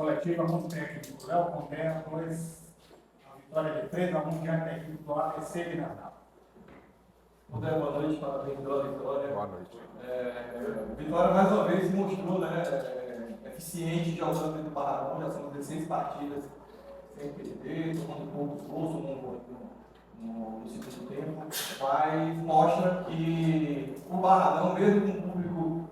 coletiva, muito técnico, Léo Condé, 2, a vitória de 3-1 diante da equipe do ABC de Natal. Condé, boa noite, parabéns pela vitória. Boa noite. Vitória mais uma vez mostrou, né, eficiente jogando dentro do Barradão, já são 16 partidas sem perder, tomando poucos gols, no segundo tempo, mas mostra que o Barradão, mesmo com um público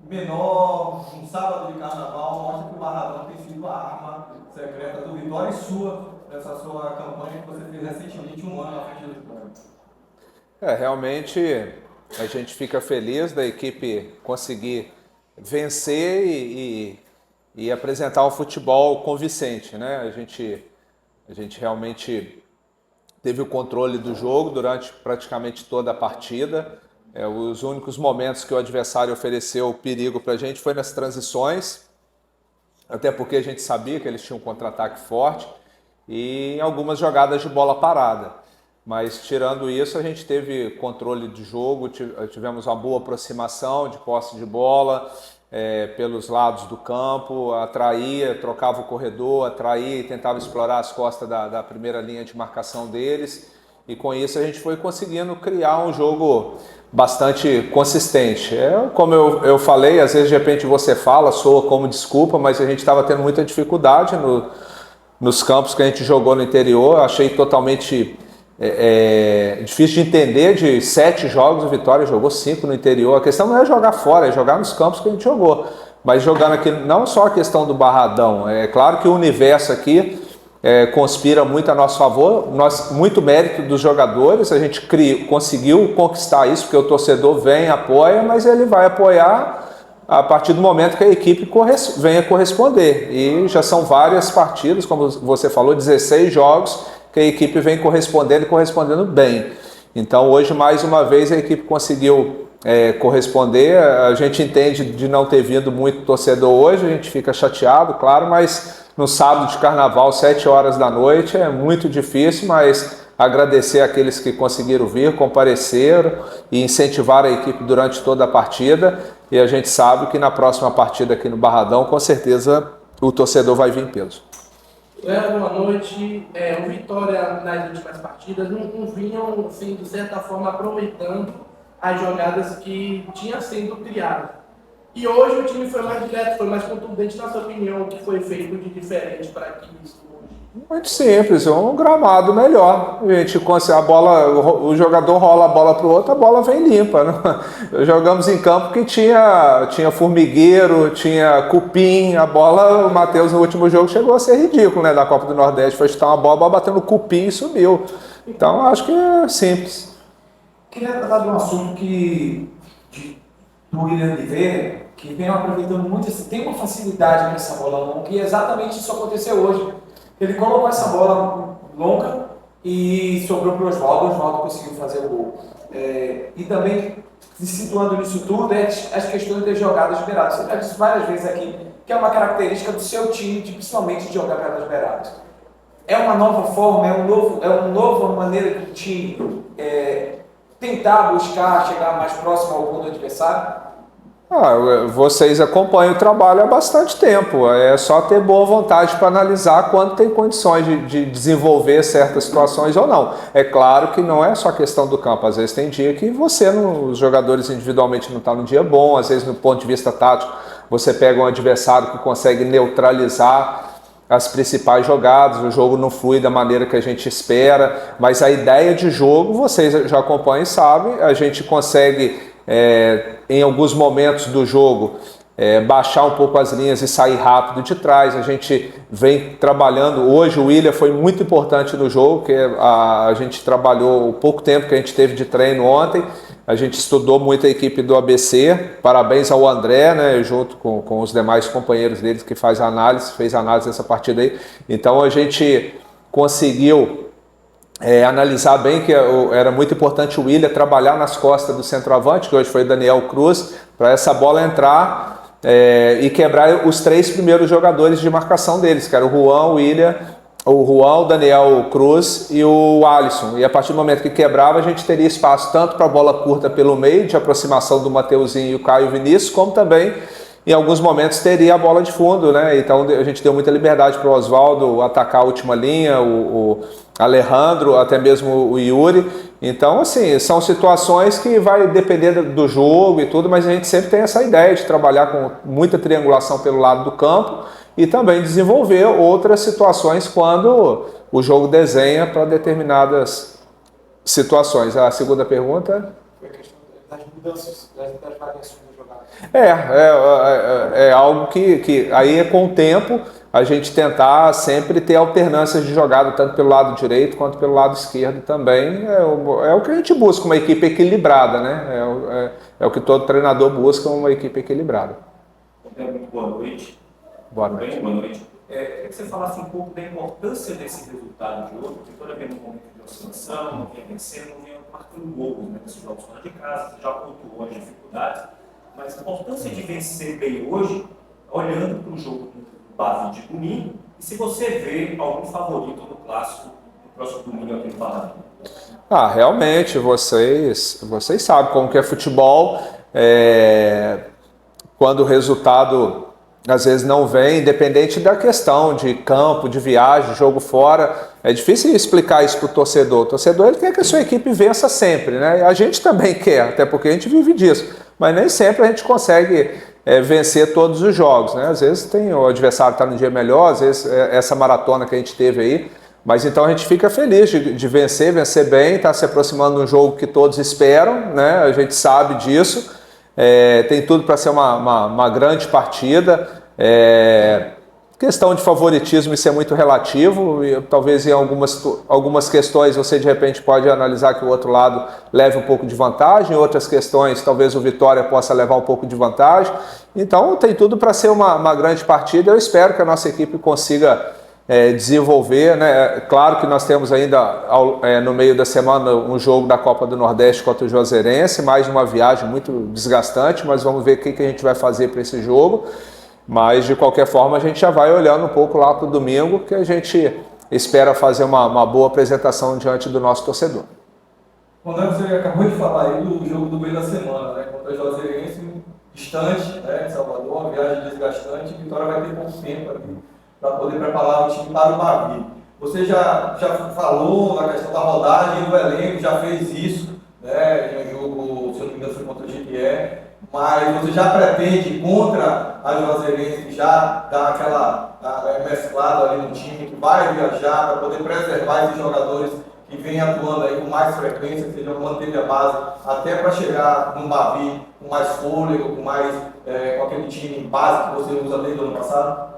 menor, um sábado de carnaval, mostra que o Barradão tem sido a arma secreta do Vitória e sua, dessa sua campanha que você fez recentemente, um ano na frente do Vitória. Realmente a gente fica feliz da equipe conseguir vencer e apresentar um futebol convincente, né? A gente realmente teve o controle do jogo durante praticamente toda a partida. Os únicos momentos que o adversário ofereceu perigo para a gente foi nas transições, até porque a gente sabia que eles tinham um contra-ataque forte e em algumas jogadas de bola parada. Mas tirando isso, a gente teve controle de jogo, tivemos uma boa aproximação de posse de bola pelos lados do campo, atraía, trocava o corredor, atraía e tentava explorar as costas da primeira linha de marcação deles. E com isso a gente foi conseguindo criar um jogo bastante consistente. Como eu falei, às vezes de repente você fala, soa como desculpa, mas a gente estava tendo muita dificuldade nos campos que a gente jogou no interior. Eu achei totalmente difícil de entender. De 7 jogos, o Vitória jogou 5 no interior. A questão não é jogar fora, é jogar nos campos que a gente jogou. Mas jogando aqui, não só a questão do Barradão, é claro que o universo aqui conspira muito a nosso favor, muito mérito dos jogadores, a gente conseguiu conquistar isso, porque o torcedor vem e apoia, mas ele vai apoiar a partir do momento que a equipe venha corresponder. E já são várias partidas, como você falou, 16 jogos, que a equipe vem correspondendo e correspondendo bem. Então hoje, mais uma vez, a equipe conseguiu corresponder. A gente entende de não ter vindo muito torcedor hoje, a gente fica chateado, claro, mas no sábado de carnaval, 7 horas da noite, é muito difícil, mas agradecer àqueles que conseguiram vir, compareceram e incentivar a equipe durante toda a partida. E a gente sabe que na próxima partida aqui no Barradão, com certeza, o torcedor vai vir em peso. Boa noite. O Vitória, nas últimas partidas, não vinham, assim, de certa forma, aproveitando as jogadas que tinham sendo criadas. E hoje o time foi mais direto, foi mais contundente. Na sua opinião, o que foi feito de diferente para que isso hoje? Muito simples, um gramado melhor. O jogador rola a bola para o outro, a bola vem limpa. Né? Jogamos em campo que tinha formigueiro, tinha cupim. A bola, o Matheus no último jogo chegou a ser ridículo, né? Da Copa do Nordeste, foi chutar uma bola batendo no cupim e subiu. Então acho que é simples. Queria tratar de um assunto do William Oliveira, que vem aproveitando muito, tem uma facilidade nessa bola longa, e exatamente isso aconteceu hoje. Ele colocou essa bola longa e sobrou para o Oswaldo conseguiu fazer o gol. E também, se situando nisso tudo, as questões das jogadas beiradas. Você já disse várias vezes aqui que é uma característica do seu time, principalmente de jogar pelas beiradas. É uma nova forma, é uma nova maneira do time tentar buscar chegar mais próximo ao gol do adversário? Vocês acompanham o trabalho há bastante tempo, é só ter boa vontade para analisar quando tem condições de desenvolver certas situações ou não. É claro que não é só questão do campo, às vezes tem dia que os jogadores individualmente não estão no dia bom, às vezes no ponto de vista tático você pega um adversário que consegue neutralizar as principais jogadas, o jogo não flui da maneira que a gente espera, mas a ideia de jogo, vocês já acompanham e sabem, a gente consegue em alguns momentos do jogo baixar um pouco as linhas e sair rápido de trás. A gente vem trabalhando, hoje o William foi muito importante no jogo, que a gente trabalhou o pouco tempo que a gente teve de treino ontem, a gente estudou muito a equipe do ABC, parabéns ao André, né, junto com os demais companheiros deles que fez análise dessa partida aí. Então a gente conseguiu analisar bem que era muito importante o William trabalhar nas costas do centroavante, que hoje foi Daniel Cruz, para essa bola entrar e quebrar os 3 primeiros jogadores de marcação deles, que era o Juan, o Daniel Cruz e o Alisson. E a partir do momento que quebrava, a gente teria espaço tanto para a bola curta pelo meio, de aproximação do Mateuzinho e o Caio Vinícius, como também em alguns momentos teria a bola de fundo, né? Então a gente deu muita liberdade para o Oswaldo atacar a última linha, o Alejandro, até mesmo o Yuri. Então, assim, são situações que vai depender do jogo e tudo, mas a gente sempre tem essa ideia de trabalhar com muita triangulação pelo lado do campo e também desenvolver outras situações quando o jogo desenha para determinadas situações. A segunda pergunta? Foi a questão das mudanças, das variações da jogada. É algo que aí é com o tempo a gente tentar sempre ter alternâncias de jogada, tanto pelo lado direito quanto pelo lado esquerdo também. É o que a gente busca, uma equipe equilibrada, né? É o que todo treinador busca, uma equipe equilibrada. Muito boa noite. Boa noite. Boa noite. Queria que você falasse um pouco da importância desse resultado de hoje, porque toda vez no momento de oscilação, não vinha vencendo, não vinha marcando gols, né, nesses jogos fora de casa, você já pontuou as dificuldades, mas a importância de vencer bem hoje, olhando para o jogo do Bavi de domingo, e se você vê algum favorito no clássico no próximo domingo aqui no Paraná. Realmente, vocês sabem como que é futebol, quando o resultado às vezes não vem, independente da questão de campo, de viagem, jogo fora, é difícil explicar isso para o torcedor. O torcedor ele quer que a sua equipe vença sempre, né? A gente também quer, até porque a gente vive disso, mas nem sempre a gente consegue vencer todos os jogos, né? Às vezes o adversário está no dia melhor, às vezes essa maratona que a gente teve aí, mas então a gente fica feliz de vencer bem, está se aproximando de um jogo que todos esperam, né? A gente sabe disso, tem tudo para ser uma grande partida. Questão de favoritismo, isso é muito relativo, e talvez em algumas questões você de repente pode analisar que o outro lado leve um pouco de vantagem, em outras questões talvez o Vitória possa levar um pouco de vantagem, então tem tudo para ser uma grande partida. Eu espero que a nossa equipe consiga desenvolver, né? Claro que nós temos ainda no meio da semana um jogo da Copa do Nordeste contra o Juazeirense, mais uma viagem muito desgastante, mas vamos ver o que a gente vai fazer para esse jogo. Mas, de qualquer forma, a gente já vai olhando um pouco lá para o domingo, que a gente espera fazer uma boa apresentação diante do nosso torcedor. Quando você acabou de falar aí do jogo do meio da semana, né, contra o Juazeirense, distante, né, de Salvador, uma viagem desgastante, a Vitória vai ter pouco tempo ali para poder preparar o time para o Bavi. Você já falou na questão da rodagem do elenco, já fez isso, né, em um jogo, se eu não me engano, foi contra o Jequié. Mas você já pretende, contra a Juazeirense, já dar aquela mesclada ali no time que vai viajar para poder preservar esses jogadores que vêm atuando aí com mais frequência, que você já manteve a base, até para chegar no Bavi com mais fôlego, com aquele time base que você usa desde o ano passado?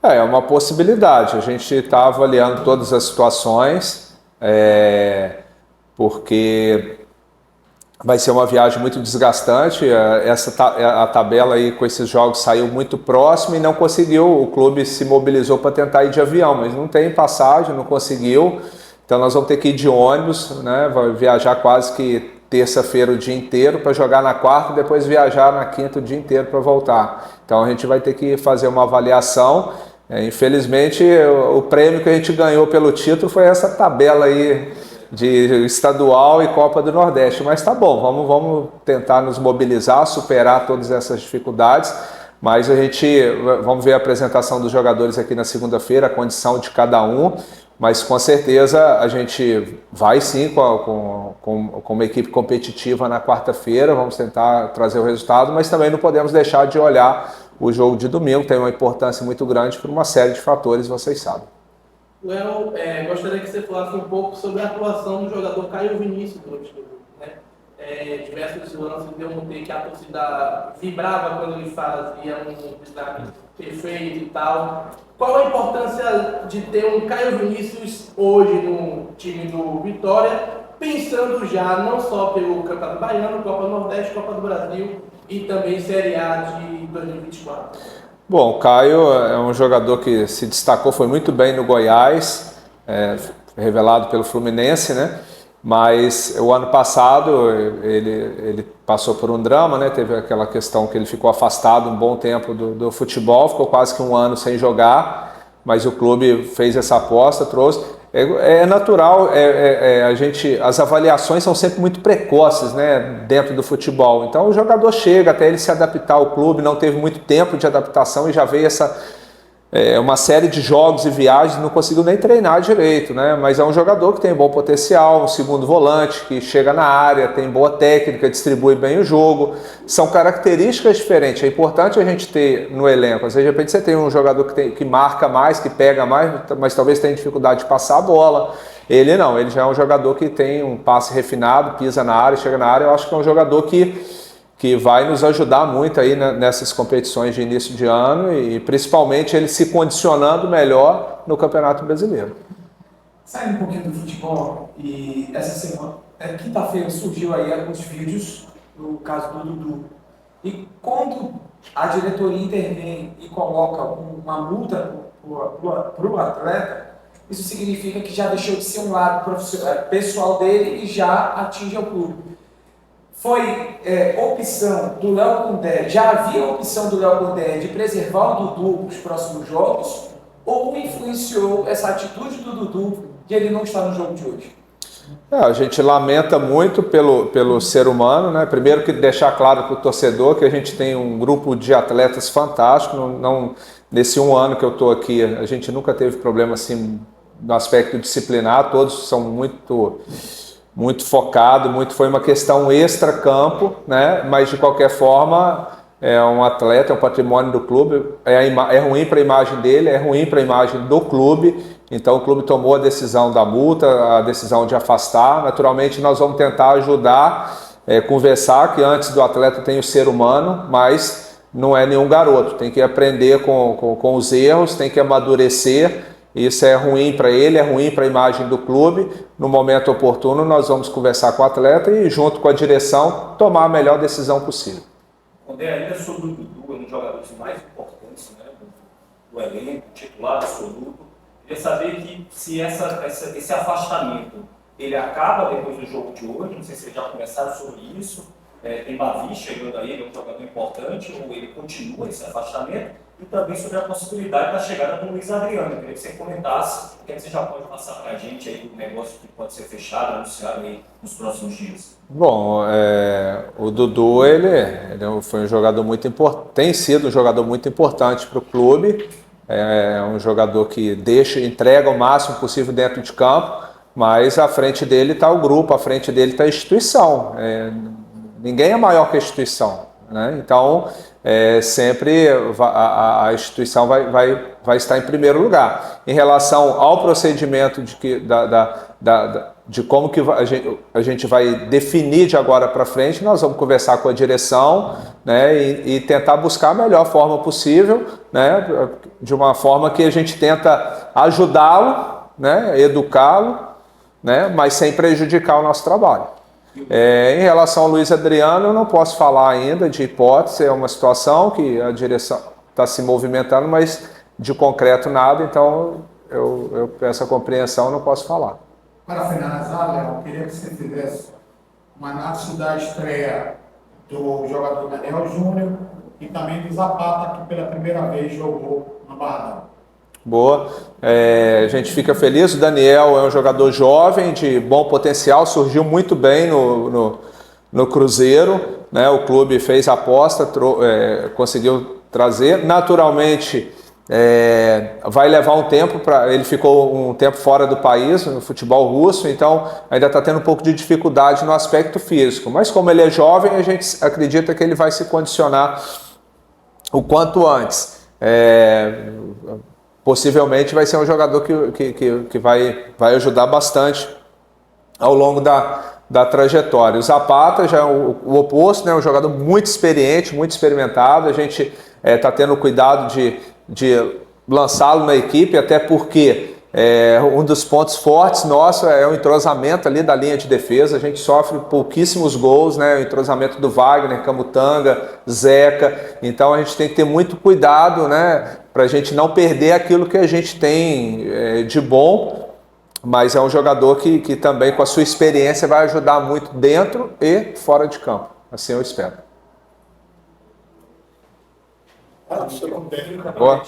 É uma possibilidade. A gente está avaliando todas as situações, porque vai ser uma viagem muito desgastante. A tabela aí com esses jogos saiu muito próximo e não conseguiu. O clube se mobilizou para tentar ir de avião, mas não tem passagem, não conseguiu. Então nós vamos ter que ir de ônibus, né? Vai viajar quase que terça-feira o dia inteiro para jogar na quarta e depois viajar na quinta o dia inteiro para voltar. Então a gente vai ter que fazer uma avaliação. Infelizmente o prêmio que a gente ganhou pelo título foi essa tabela aí de estadual e Copa do Nordeste, mas tá bom, vamos tentar nos mobilizar, superar todas essas dificuldades, mas vamos ver a apresentação dos jogadores aqui na segunda-feira, a condição de cada um, mas com certeza a gente vai sim com uma equipe competitiva na quarta-feira, vamos tentar trazer o resultado, mas também não podemos deixar de olhar o jogo de domingo, tem uma importância muito grande por uma série de fatores, vocês sabem. Léo, gostaria que você falasse um pouco sobre a atuação do jogador Caio Vinícius durante o jogo, né? Diversos lances eu notei que a torcida vibrava quando ele fazia um destaque perfeito e tal. Qual a importância de ter um Caio Vinícius hoje no time do Vitória, pensando já não só pelo Campeonato Baiano, Copa do Nordeste, Copa do Brasil e também Série A de 2024? Bom, o Caio é um jogador que se destacou, foi muito bem no Goiás, revelado pelo Fluminense, né? Mas o ano passado ele passou por um drama, né? Teve aquela questão que ele ficou afastado um bom tempo do futebol, ficou quase que um ano sem jogar, mas o clube fez essa aposta, trouxe. É natural, as avaliações são sempre muito precoces, né, dentro do futebol. Então o jogador chega até ele se adaptar ao clube, não teve muito tempo de adaptação e já veio uma série de jogos e viagens, não conseguiu nem treinar direito, né? Mas é um jogador que tem bom potencial, um segundo volante, que chega na área, tem boa técnica, distribui bem o jogo. São características diferentes. É importante a gente ter no elenco. Às vezes, de repente, você tem um jogador que marca mais, que pega mais, mas talvez tenha dificuldade de passar a bola. Ele não, ele já é um jogador que tem um passe refinado, pisa na área, chega na área. Eu acho que é um jogador que vai nos ajudar muito aí nessas competições de início de ano e principalmente ele se condicionando melhor no Campeonato Brasileiro. Saindo um pouquinho do futebol, e essa semana, quinta-feira, surgiu aí alguns vídeos do caso do Dudu. E quando a diretoria intervém e coloca uma multa para o atleta, isso significa que já deixou de ser um lado pessoal dele e já atinge o clube. Foi opção do Léo Condé, já havia opção do Léo Condé de preservar o Dudu para os próximos jogos, ou influenciou essa atitude do Dudu de ele não estar no jogo de hoje? A gente lamenta muito pelo ser humano, né? Primeiro que deixar claro para o torcedor que a gente tem um grupo de atletas fantástico, nesse 1 ano que eu estou aqui, a gente nunca teve problema assim no aspecto disciplinar, todos são muito focado, foi uma questão extra-campo, né? Mas de qualquer forma é um atleta, é um patrimônio do clube, é ruim para a imagem dele, é ruim para a imagem do clube, então o clube tomou a decisão da multa, a decisão de afastar. Naturalmente nós vamos tentar ajudar, conversar que antes do atleta tem o ser humano, mas não é nenhum garoto, tem que aprender com os erros, tem que amadurecer. Isso é ruim para ele, é ruim para a imagem do clube. No momento oportuno, nós vamos conversar com o atleta e, junto com a direção, tomar a melhor decisão possível. Quando ainda sobre o Dudu, é um dos jogadores mais importantes, né, do elenco, titular absoluto, queria saber que se esse afastamento ele acaba depois do jogo de hoje, não sei se vocês já conversaram sobre isso, tem Bavi chegando aí, ele é um jogador importante, ou ele continua esse afastamento, e também sobre a possibilidade da chegada do Luiz Adriano. Eu queria que você comentasse o que você já pode passar para a gente aí do negócio que pode ser fechado, anunciado aí nos próximos dias. Bom, o Dudu ele foi um jogador muito importante, tem sido um jogador muito importante para o clube. É um jogador que entrega o máximo possível dentro de campo, mas à frente dele está o grupo, à frente dele está a instituição. Ninguém é maior que a instituição, né? Então sempre a instituição vai estar em primeiro lugar. Em relação ao procedimento de como que a gente vai definir de agora para frente, nós vamos conversar com a direção, né, e tentar buscar a melhor forma possível, né, de uma forma que a gente tenta ajudá-lo, né, educá-lo, né, mas sem prejudicar o nosso trabalho. Em relação ao Luiz Adriano, eu não posso falar ainda de hipótese, é uma situação que a direção está se movimentando, mas de concreto nada, então eu peço a compreensão, não posso falar. Para finalizar, Léo, eu queria que você fizesse uma análise da estreia do jogador Daniel Júnior e também do Zapata, que pela primeira vez jogou na Barra. Boa, a gente fica feliz. O Daniel é um jogador jovem, de bom potencial, surgiu muito bem no Cruzeiro, né? O clube fez a aposta, conseguiu trazer. Naturalmente, vai levar um tempo, ele ficou um tempo fora do país, no futebol russo, então ainda está tendo um pouco de dificuldade no aspecto físico. Mas como ele é jovem, a gente acredita que ele vai se condicionar o quanto antes. Possivelmente vai ser um jogador que vai ajudar bastante ao longo da trajetória. O Zapata já é o oposto, né? Um jogador muito experiente, muito experimentado. A gente está tendo cuidado de lançá-lo na equipe, até porque um dos pontos fortes nosso é o entrosamento ali da linha de defesa. A gente sofre pouquíssimos gols, né? O entrosamento do Wagner, Camutanga, Zeca. Então a gente tem que ter muito cuidado, né? Para a gente não perder aquilo que a gente tem de bom, mas é um jogador que também, com a sua experiência, vai ajudar muito dentro e fora de campo. Assim eu espero. Boa.